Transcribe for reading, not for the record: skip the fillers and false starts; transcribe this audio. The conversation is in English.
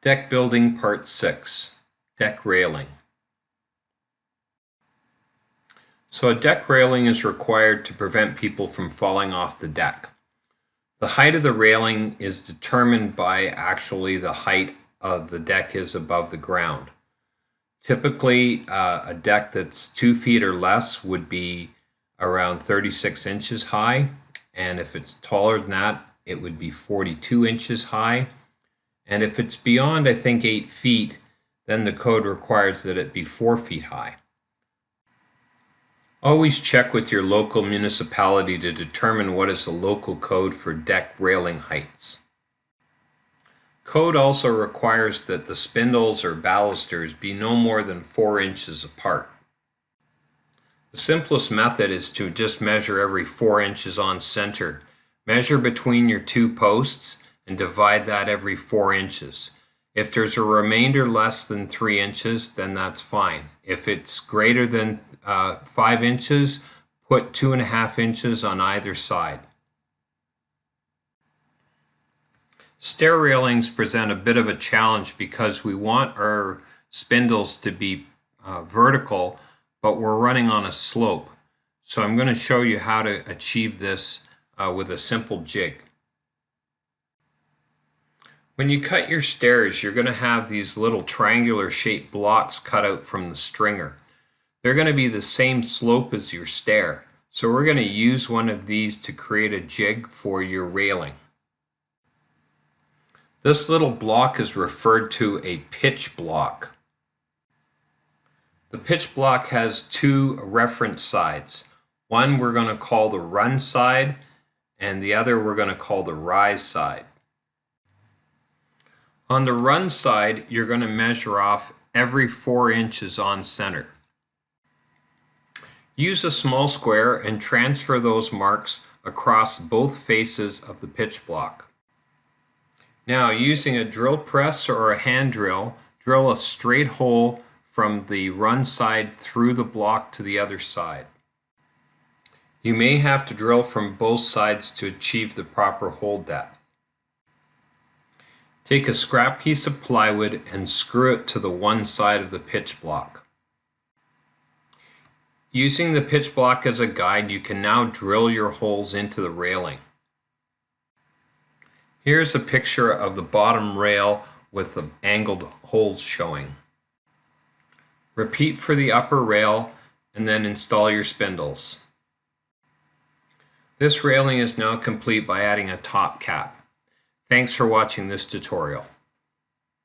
Deck Building Part 6, Deck Railing. So a deck railing is required to prevent people from falling off the deck. The height of the railing is determined by actually the height of the deck is above the ground. Typically, a deck that's 2 feet or less would be around 36 inches high, and if it's taller than that, it would be 42 inches high. And if it's beyond, I think, 8 feet, then the code requires that it be 4 feet high. Always check with your local municipality to determine what is the local code for deck railing heights. Code also requires that the spindles or balusters be no more than 4 inches apart. The simplest method is to just measure every 4 inches on center. Measure between your 2 posts and divide that every 4 inches. If there's a remainder less than 3 inches, then that's fine. If it's greater than 5 inches, put 2.5 inches on either side. Stair railings present a bit of a challenge because we want our spindles to be vertical, but we're running on a slope. So I'm going to show you how to achieve this with a simple jig. When you cut your stairs, you're going to have these little triangular shaped blocks cut out from the stringer. They're going to be the same slope as your stair. So we're going to use one of these to create a jig for your railing. This little block is referred to a pitch block. The pitch block has 2 reference sides. One we're going to call the run side, and the other we're going to call the rise side. On the run side, you're going to measure off every 4 inches on center. Use a small square and transfer those marks across both faces of the pitch block. Now, using a drill press or a hand drill, drill a straight hole from the run side through the block to the other side. You may have to drill from both sides to achieve the proper hole depth. Take a scrap piece of plywood and screw it to the one side of the pitch block. Using the pitch block as a guide, you can now drill your holes into the railing. Here's a picture of the bottom rail with the angled holes showing. Repeat for the upper rail and then install your spindles. This railing is now complete by adding a top cap. Thanks for watching this tutorial.